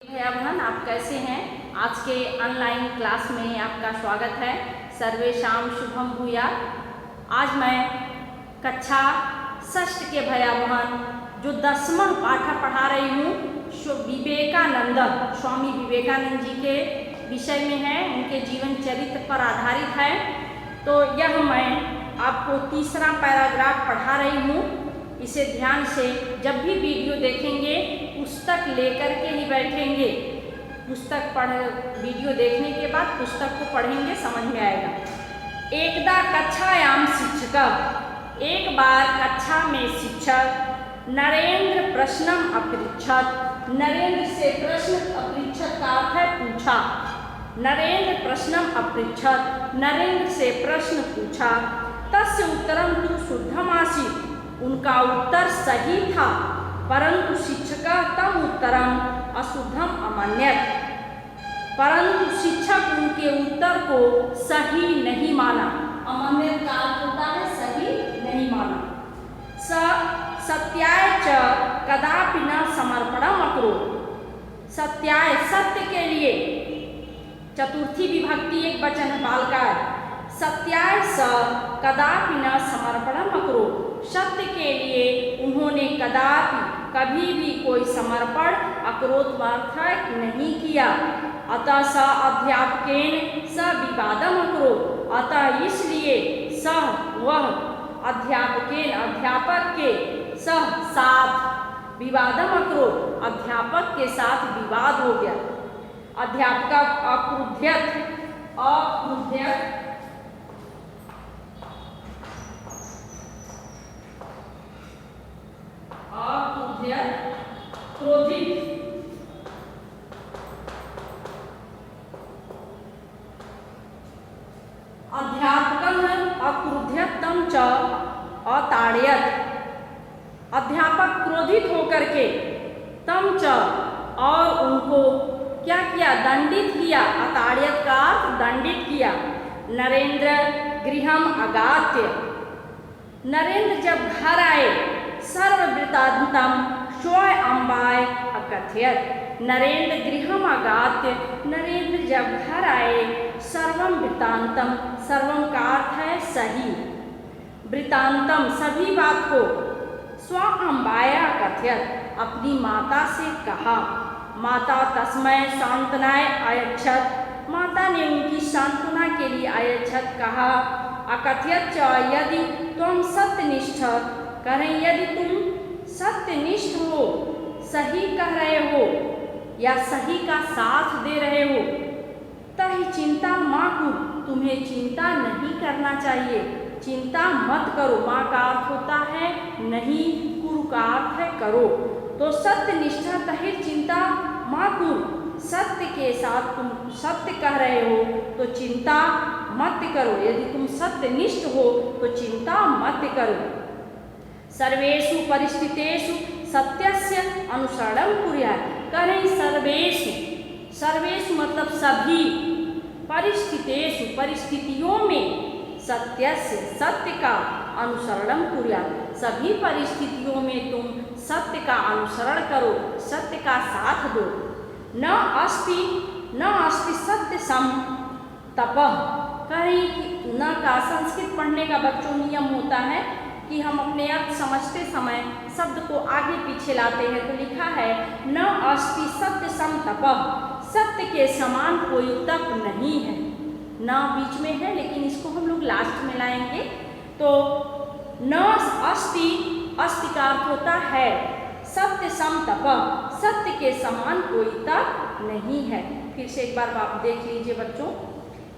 भैया बहन, आप कैसे हैं? आज के ऑनलाइन क्लास में आपका स्वागत है। सर्वेशाम शुभम भूयात्। आज मैं कक्षा षष्ठ के भैया बहन जो 10वां पाठ पढ़ा रही हूँ, विवेकानंद, स्वामी विवेकानंद जी के विषय में है, उनके जीवन चरित्र पर आधारित है। तो यह मैं आपको तीसरा पैराग्राफ पढ़ा रही हूँ। इसे ध्यान से जब भी वीडियो देखेंगे पुस्तक लेकर के ही बैठेंगे। पुस्तक वीडियो देखने के बाद पुस्तक को पढ़ेंगे, समझ में आएगा। एकदा कक्षायाम शिक्षक, एक बार कक्षा में शिक्षक नरेंद्र प्रश्नम अपृच्छत, नरेंद्र से प्रश्न अपृच्छत का अर्थ है पूछा। नरेंद्र प्रश्नम अपृच्छत, नरेंद्र से प्रश्न पूछा। तस्य उत्तरम तु शुद्धम आसीत्, उनका उत्तर सही था, परंतु शिक्षक तम उत्तरम अशुद्धम अमन्यत, परंतु शिक्षक उनके उत्तर को सही नहीं माना। अमन्यत का अर्थ होता है सही नहीं माना। सत्याय च कदापि न समर्पणम अकरोत्, सत्याय सत्य के लिए, चतुर्थी विभक्ति एक वचन बालकार, सत्याय स कदापि न समर्पणम अकरोत्, सत्य के लिए उन्होंने कदापि कभी भी कोई समर्पण अकरोत् नहीं किया। अतः स अध्यापकेन स विवादम अकरोत्, अतः इसलिए सह वह अध्यापकेन अध्यापक के सह साथ विवादम अकरोत्, अध्यापक के साथ विवाद हो गया। अध्यापक अक्रुध्यत, अक्रुध्यत क्रोधित, अध्यापकः अक्रुध्यतं च अताड़यत, अध्यापक क्रोधित होकर के तम च और उनको क्या किया, दंडित किया। अताड़यत का अर्थ दंडित किया। नरेंद्र गृहम अगात्य, नरेंद्र जब घर आए, सर्ववृत्तान्तं स्वय अम्बाय अकथयत, नरेंद्र गृहम आगात्य, नरेंद्र जब घर आए, सर्वम वृत्तांतम, सर्वम का अर्थ है सही, वृत्तांतम सभी बात को, स्व अम्बाया कथयत, अपनी माता से कहा। माता तस्मै सांत्वनाय अयच्छत, माता ने उनकी सांत्वना के लिए अयच्छत कहा। अकथयत च यदि तुम सत्यनिष्ठ, करें यदि तुम सत्यनिष्ठ हो, सही कह रहे हो या सही का साथ दे रहे हो, तहि चिंता माँ को, तुम्हें चिंता नहीं करना चाहिए, चिंता मत करो। माँ का अर्थ होता है नहीं, कुरु का अर्थ है करो। तो सत्यनिष्ठा तहि चिंता माँ को, सत्य के साथ तुम सत्य कह रहे हो तो चिंता मत करो। यदि तुम सत्यनिष्ठ हो तो चिंता मत करो। सर्वेषु परिस्थितेषु सत्यस्य अनुसरणं कुर्यात्, करें सर्वेषु, सर्वेषु मतलब सभी, परिस्थितेषु परिस्थितियों में, सत्यस्य सत्य का अनुसरणं कुर्यात्, सभी परिस्थितियों में तुम सत्य का अनुसरण करो, सत्य का साथ दो। न अस्ति सत्य सम तपः, कहीं न का संस्कृत पढ़ने का बच्चों नियम होता है कि हम अपने अर्थ समझते समय शब्द को आगे पीछे लाते हैं। तो लिखा है न अस्ति सत्य सम तपः, सत्य के समान कोई तप नहीं है। न बीच में है लेकिन इसको हम लोग लास्ट में लाएंगे। तो न अस्ति, अस्ति का अर्थ होता है सत्य सम तपः, सत्य के समान कोई तप नहीं है। फिर से एक बार आप देख लीजिए बच्चों।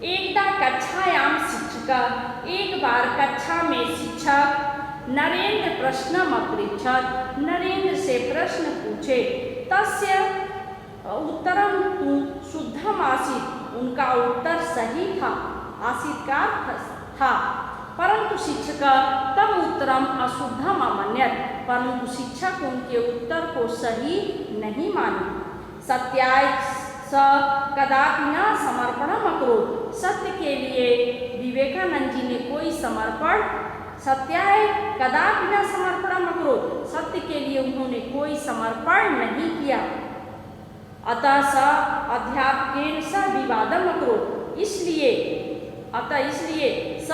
एकदा कक्षायाम शिक्षक, एक बार कक्षा में शिक्षक नरेंद्र प्रश्नम अपृच्छत, नरेंद्र से प्रश्न पूछे। तस्य उत्तरम तु शुद्धम आसीत्, उनका उत्तर सही था, आसीत् का अर्थ था, परंतु शिक्षक तम उत्तरम अशुद्धम अमन्यत, परंतु शिक्षक उनके उत्तर को सही नहीं माने। सत्याय स कदापि न समर्पणम अकरोत्, सत्य के लिए विवेकानंद जी ने कोई समर्पण, सत्याय कदापि न समर्पणम अकरोत्, सत्य के लिए उन्होंने कोई समर्पण नहीं किया। अतः स अध्यापकेन स विवादम अकरोत्, इसलिए स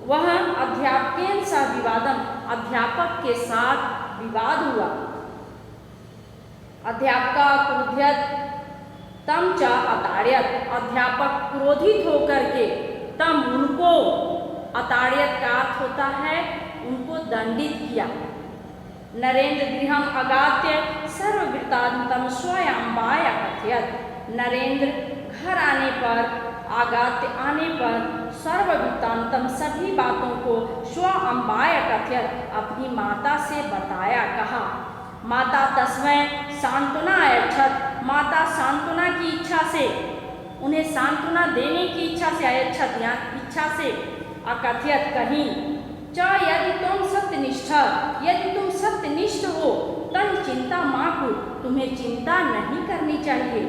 वह अध्यापकेन स विवादम, अध्यापक के साथ विवाद हुआ। अध्यापका क्रुध्यत तम च अताड़यत, अध्यापक क्रोधित होकर के तम उनको, अताड़यत का अर्थ होता है उनको दंडित किया। नरेंद्र गृहम अगात्य सर्ववृत्तांतम स्वयंबाय कथयत, नरेंद्र घर आने पर, आगात्य आने पर, सर्ववृत्तांतम सभी बातों को स्वयंबाय कथयत अपनी माता से बताया, कहा। माता तस्मै सांत्वना अयच्छत, माता सांत्वना की इच्छा से, उन्हें सांत्वना देने की इच्छा से, अयच्छत या इच्छा से, अकथयत कहीं, च यदि तुम सत्यनिष्ठ, यदि तुम सत्यनिष्ठ हो तन चिंता माँ को, तुम्हें चिंता नहीं करनी चाहिए,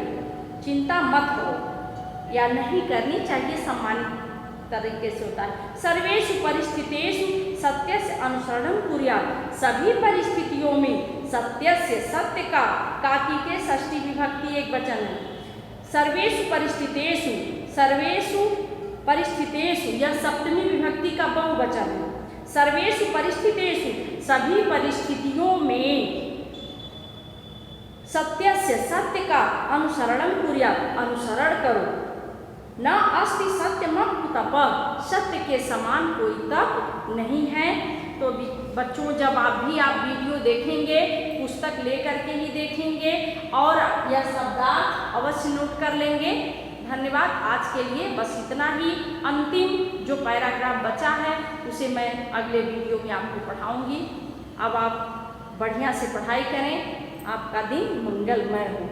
चिंता मत करो या नहीं करनी चाहिए, सम्मानित तरीके से होता है। सर्वेषु परिस्थितेषु सत्यस्य अनुसरणं कुर्यात्, सभी परिस्थितियों में सत्यस्य, सत्य का, काकी के षष्ठी विभक्ति एक वचन है। सर्वेषु परिस्थितेषु, सर्वेषु परिस्थितेषु यह सप्तमी विभक्ति का बहुवचन है। सर्वेषु परिस्थितेषु सभी परिस्थितियों में, सत्यस्य सत्य का, अनुसरणं कुर्यात् अनुसरण करो, न अस्ति सत्यमप्यु तपः, सत्य के समान कोई तप नहीं है। तो बच्चों जब आप वीडियो देखेंगे पुस्तक लेकर के ही देखेंगे और यह शब्दार्थ अवश्य नोट कर लेंगे। धन्यवाद। आज के लिए बस इतना ही। अंतिम जो पैराग्राफ बचा है उसे मैं अगले वीडियो में आपको पढ़ाऊंगी। अब आप बढ़िया से पढ़ाई करें, आपका दिन मंगलमय हो।